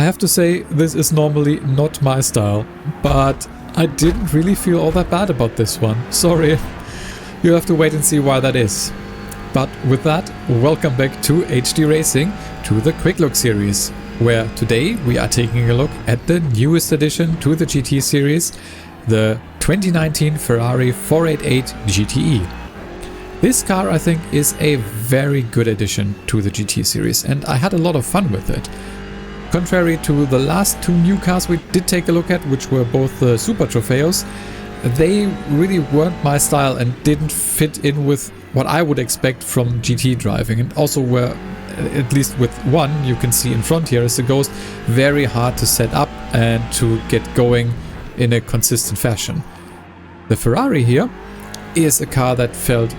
have to say, this is normally not my style, but I didn't really feel all that bad about this one. Sorry. You have to wait and see why that is. But with that, welcome back to HD Racing, to the Quick Look series, where today we are taking a look at the newest addition to the GT series, the 2019 Ferrari 488 GTE. This car, I think, is a very good addition to the GT series, and I had a lot of fun with it. Contrary to the last two new cars we did take a look at, which were both the Super Trofeos, they really weren't my style and didn't fit in with what I would expect from GT driving, and also were, at least with one you can see in front here as the Ghost, very hard to set up and to get going in a consistent fashion. The Ferrari here is a car that felt,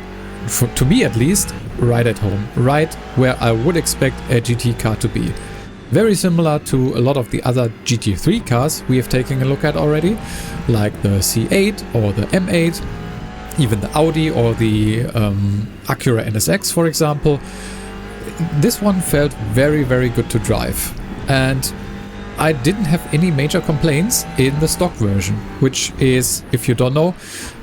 to me at least, right at home, right where I would expect a GT car to be. Very similar to a lot of the other GT3 cars we have taken a look at already, like the C8 or the M8, even the Audi or the Acura NSX, for example. This one felt very, very good to drive, and I didn't have any major complaints in the stock version, which is, if you don't know,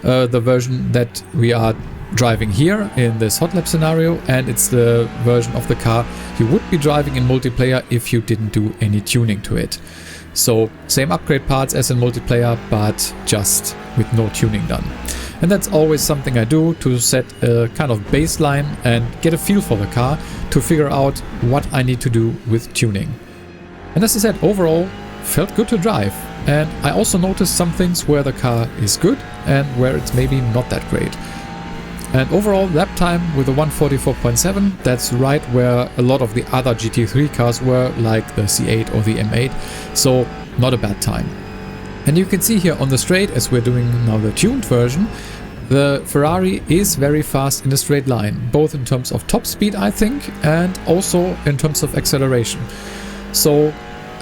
the version that we are driving here in this Hotlap scenario, and it's the version of the car you would be driving in multiplayer if you didn't do any tuning to it. So same upgrade parts as in multiplayer, but just with no tuning done. And that's always something I do to set a kind of baseline and get a feel for the car, to figure out what I need to do with tuning. And as I said, overall felt good to drive. And I also noticed some things where the car is good and where it's maybe not that great. And overall lap time with a 144.7, that's right where a lot of the other GT3 cars were, like the C8 or the M8, so not a bad time. And you can see here on the straight, as we're doing now the tuned version, the Ferrari is very fast in a straight line, both in terms of top speed, I think, and also in terms of acceleration. So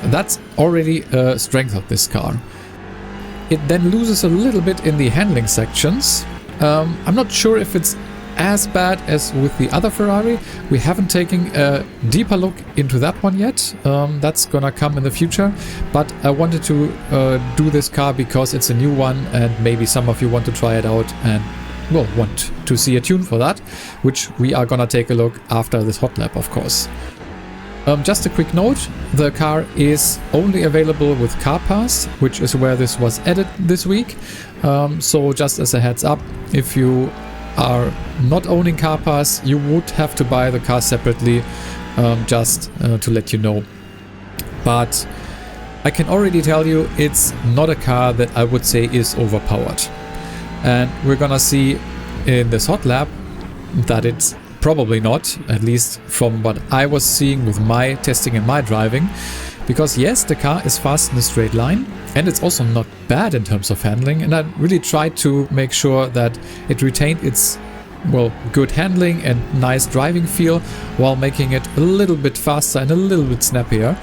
that's already a strength of this car. It then loses a little bit in the handling sections. I'm not sure if it's as bad as with the other Ferrari. We haven't taken a deeper look into that one yet. That's gonna come in the future, but I wanted to do this car because it's a new one, and maybe some of you want to try it out and, well, want to see a tune for that, which we are gonna take a look after this hot lap, of course. Just a quick note, the car is only available with Car Pass, which is where this was added this week. So just as a heads up, if you are not owning Car Pass, you would have to buy the car separately, just to let you know. But I can already tell you it's not a car that I would say is overpowered. And we're gonna see in this hot lap that it's probably not, at least from what I was seeing with my testing and my driving. Because yes, the car is fast in a straight line, and it's also not bad in terms of handling, and I really tried to make sure that it retained its, well, good handling and nice driving feel, while making it a little bit faster and a little bit snappier.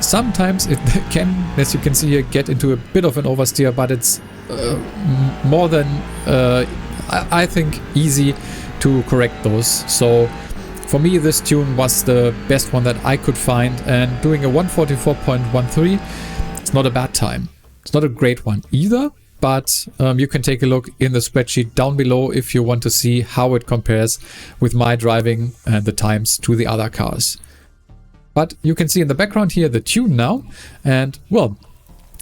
Sometimes it can, as you can see here, get into a bit of an oversteer, but it's more than, I think, easy to correct those. So for me, this tune was the best one that I could find, and doing a 144.13, it's not a bad time. It's not a great one either, but you can take a look in the spreadsheet down below if you want to see how it compares with my driving and the times to the other cars. But you can see in the background here the tune now, and well,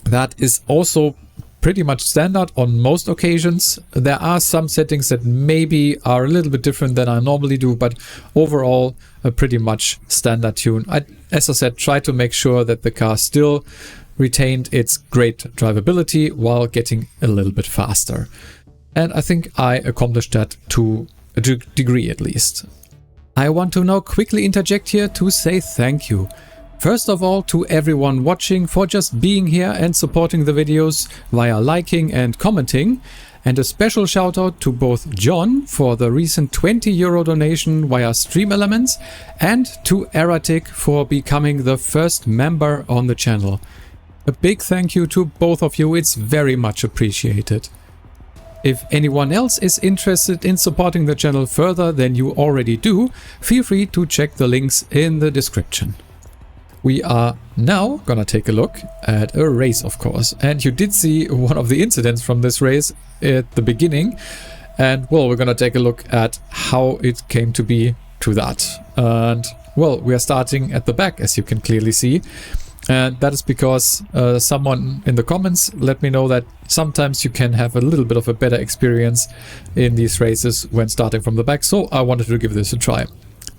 that is also pretty much standard on most occasions. There are some settings that maybe are a little bit different than I normally do, but overall a pretty much standard tune. As I said, try to make sure that the car still retained its great drivability while getting a little bit faster. And I think I accomplished that to a degree at least. I want to now quickly interject here to say thank you. First of all, to everyone watching for just being here and supporting the videos via liking and commenting. And a special shout out to both John for the recent €20 donation via Stream Elements, and to Erratic for becoming the first member on the channel. A big thank you to both of you, it's very much appreciated. If anyone else is interested in supporting the channel further than you already do, feel free to check the links in the description. we are now gonna take a look at a race, of course. And you did see one of the incidents from this race at the beginning. And well, we're gonna take a look at how it came to be to that. And well, we are starting at the back, as you can clearly see. And that is because someone in the comments let me know that sometimes you can have a little bit of a better experience in these races when starting from the back. So I wanted to give this a try.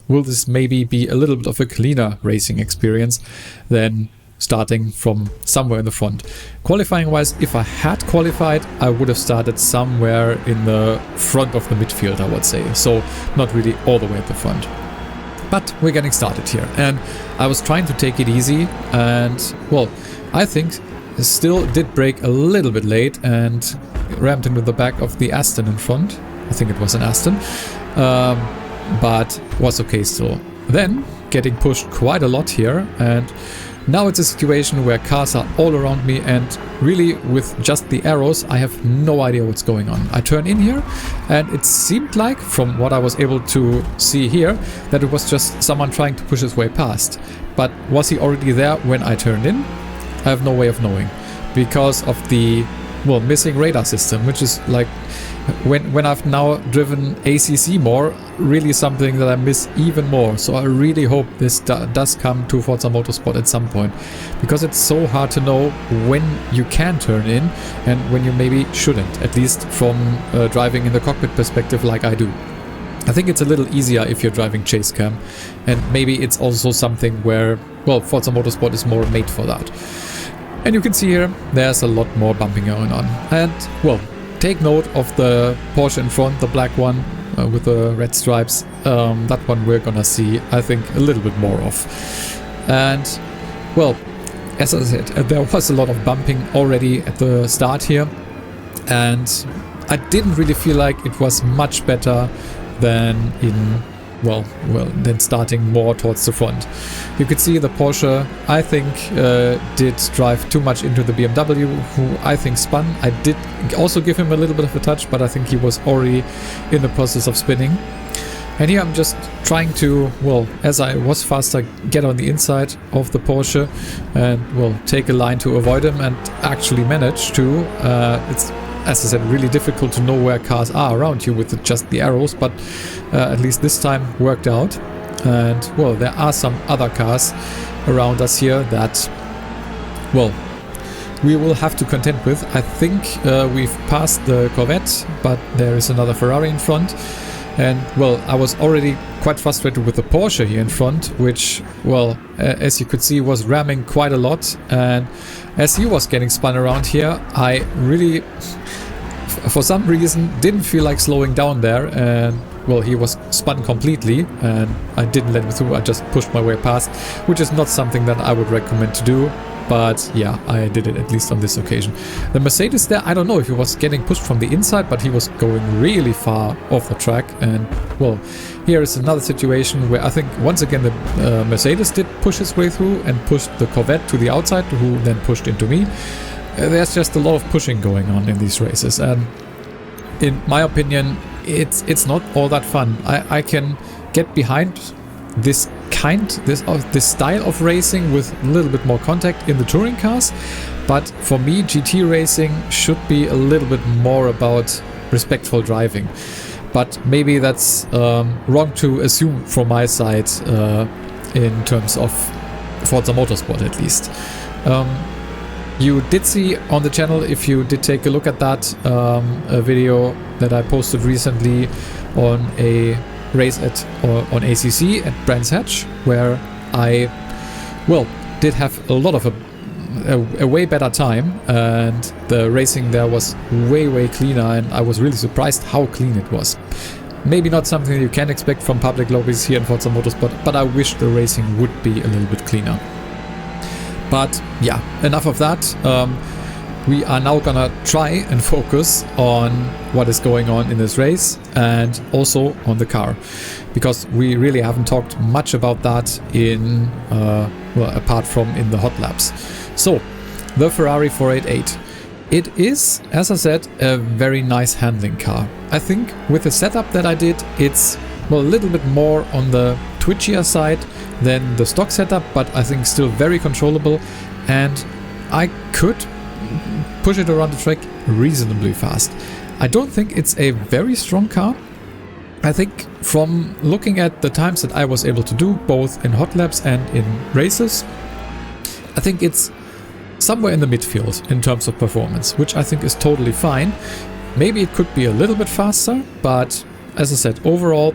Will this maybe be a little bit of a cleaner racing experience than starting from somewhere in the front? Qualifying wise, if I had qualified, I would have started somewhere in the front of the midfield, I would say. So not really all the way at the front. But we're getting started here, and I was trying to take it easy, and well, I think still did brake a little bit late and rammed into the back of the Aston in front. I think it was an Aston, but was okay still. Then getting pushed quite a lot here, and now it's a situation where cars are all around me, and really with just the arrows I have no idea what's going on. I turn in here and it seemed like, from what I was able to see here, that it was just someone trying to push his way past. But was he already there when I turned in? I have no way of knowing, because of the, well, missing radar system, which is like when I've now driven ACC more, really something that I miss even more. So I really hope this does come to Forza Motorsport at some point, because it's so hard to know when you can turn in and when you maybe shouldn't, at least from driving in the cockpit perspective like I do. I think it's a little easier if you're driving chase cam, and maybe it's also something where, well, Forza Motorsport is more made for that. And you can see here there's a lot more bumping going on, and well, take note of the Porsche in front, the black one with the red stripes. That one we're gonna see, I think, a little bit more of. And well, as I said, there was a lot of bumping already at the start here, and I didn't really feel like it was much better than in, well, then starting more towards the front. You could see the Porsche, I think, did drive too much into the BMW, who I think spun. I did also give him a little bit of a touch, but I think he was already in the process of spinning. And here I'm just trying to, well, as I was faster, get on the inside of the Porsche and, well, take a line to avoid him, and actually manage to. It's, as I said, really difficult to know where cars are around you with just the arrows, but at least this time worked out. And well, there are some other cars around us here that, well, we will have to contend with. I think we've passed the Corvette, but there is another Ferrari in front. And well, I was already quite frustrated with the Porsche here in front, which, well, as you could see, was ramming quite a lot. And as he was getting spun around here, I really, for some reason, didn't feel like slowing down there. And well, he was spun completely, and I didn't let him through. I just pushed my way past, which is not something that I would recommend to do. But yeah, I did it, at least on this occasion. The Mercedes there, I don't know if he was getting pushed from the inside, but he was going really far off the track. And well, here is another situation where I think once again the Mercedes did push his way through and pushed the Corvette to the outside, who then pushed into me. There's just a lot of pushing going on in these races, and in my opinion, it's not all that fun. I can get behind this style of racing with a little bit more contact in the touring cars, but for me, GT racing should be a little bit more about respectful driving. But maybe that's wrong to assume from my side in terms of Forza Motorsport, at least. You did see on the channel, if you did take a look at that, a video that I posted recently on a race on ACC at Brands Hatch, where I, well, did have a lot of a way better time, and the racing there was way cleaner, and I was really surprised how clean it was. Maybe not something you can expect from public lobbies here in Forza Motorsport, but I wish the racing would be a little bit cleaner. But yeah, enough of that. We are now gonna try and focus on what is going on in this race, and also on the car, because we really haven't talked much about that in well, apart from in the hot laps. So the Ferrari 488, it is, as I said, a very nice handling car. I think with the setup that I did, it's, well, a little bit more on the twitchier side than the stock setup, but I think still very controllable, and I could push it around the track reasonably fast. I don't think it's a very strong car. I think from looking at the times that I was able to do both in hot laps and in races, I think it's somewhere in the midfield in terms of performance, which I think is totally fine. Maybe it could be a little bit faster, but as I said, overall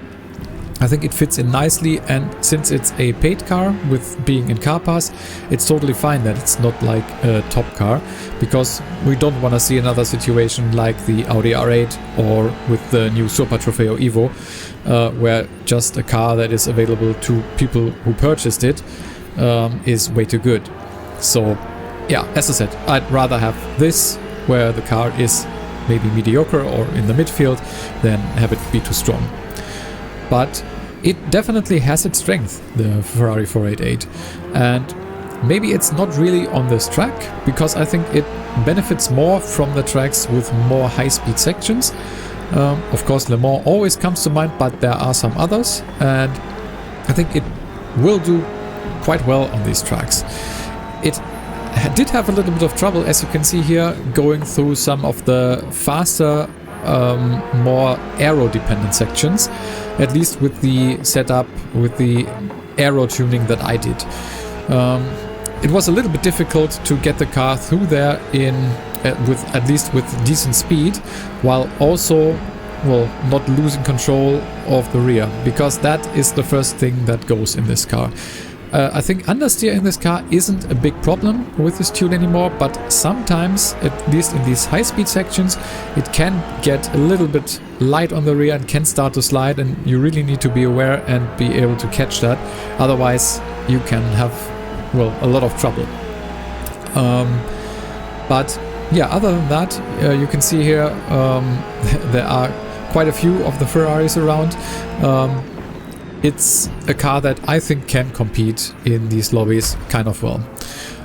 I think it fits in nicely, and since it's a paid car with being in Car Pass, it's totally fine that it's not like a top car, because we don't want to see another situation like the Audi R8 or with the new Super Trofeo Evo, where just a car that is available to people who purchased it is way too good. So yeah, as I said, I'd rather have this where the car is maybe mediocre or in the midfield than have it be too strong. But it definitely has its strength, the Ferrari 488, and maybe it's not really on this track, because I think it benefits more from the tracks with more high-speed sections. Of course, Le Mans always comes to mind, but there are some others, and I think it will do quite well on these tracks. It did have a little bit of trouble, as you can see here, going through some of the faster, more aero-dependent sections, at least with the setup, with the aero tuning that I did. It was a little bit difficult to get the car through there at least with decent speed, while also, well, not losing control of the rear, because that is the first thing that goes in this car. I think understeer in this car isn't a big problem with this tune anymore, but sometimes, at least in these high-speed sections, it can get a little bit light on the rear and can start to slide, and you really need to be aware and be able to catch that. Otherwise, you can have, well, a lot of trouble. But yeah, other than that, you can see here there are quite a few of the Ferraris around. It's a car that I think can compete in these lobbies kind of well.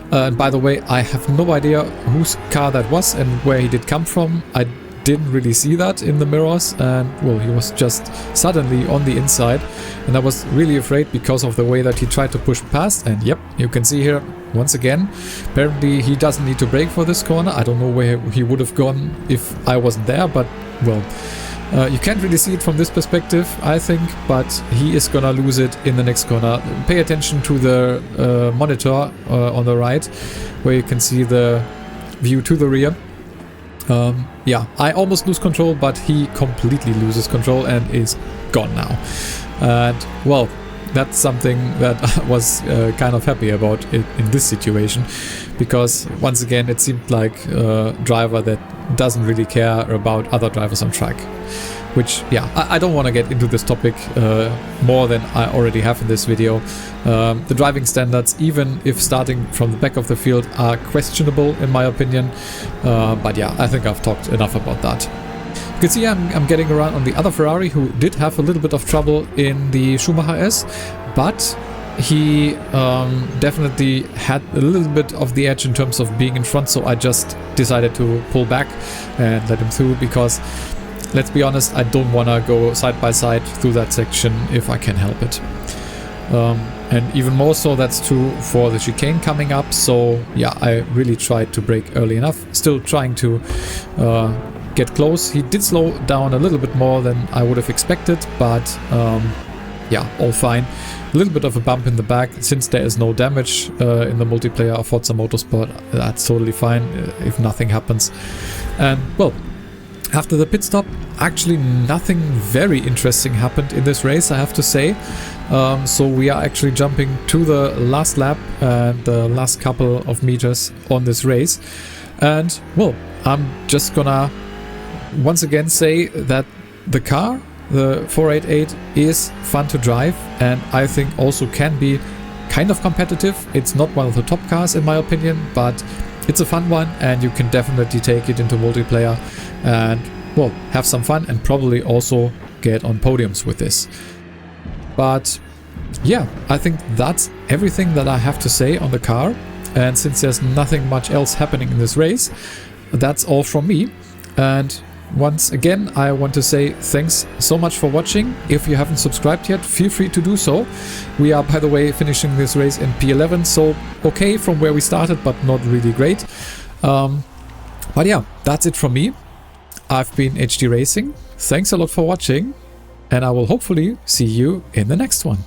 And by the way, I have no idea whose car that was and where he did come from. I didn't really see that in the mirrors, and well, he was just suddenly on the inside, and I was really afraid because of the way that he tried to push past. And yep, you can see here once again, apparently he doesn't need to brake for this corner. I don't know where he would have gone if I wasn't there, but well, you can't really see it from this perspective, I think, but he is gonna lose it in the next corner. Pay attention to the monitor on the right, where you can see the view to the rear. Yeah, I almost lose control, but he completely loses control and is gone now. And well, that's something that I was kind of happy about in this situation, because once again it seemed like a driver that doesn't really care about other drivers on track. Which, yeah, I don't want to get into this topic more than I already have in this video. The driving standards, even if starting from the back of the field, are questionable in my opinion. But yeah, I think I've talked enough about that. You can see I'm getting around on the other Ferrari, who did have a little bit of trouble in the Schumacher S, but he definitely had a little bit of the edge in terms of being in front, so I just decided to pull back and let him through, because let's be honest, I don't want to go side by side through that section if I can help it. And even more so that's true for the chicane coming up, so yeah, I really tried to brake early enough, still trying to get close. He did slow down a little bit more than I would have expected, but yeah, all fine. A little bit of a bump in the back, since there is no damage in the multiplayer of Forza Motorsport, that's totally fine if nothing happens. And well, after the pit stop, actually nothing very interesting happened in this race, I have to say. So we are actually jumping to the last lap and the last couple of meters on this race. And well, I'm just gonna once again say that the car, the 488, is fun to drive, and I think also can be kind of competitive. It's not one of the top cars in my opinion, but it's a fun one, and you can definitely take it into multiplayer and, well, have some fun and probably also get on podiums with this. But yeah, I think that's everything that I have to say on the car, and since there's nothing much else happening in this race, that's all from me. And once again, I want to say thanks so much for watching. If you haven't subscribed yet, feel free to do so. We are, by the way, finishing this race in P11, so okay from where we started, but not really great. But yeah, that's it from me. I've been HD Racing. Thanks a lot for watching, and I will hopefully see you in the next one.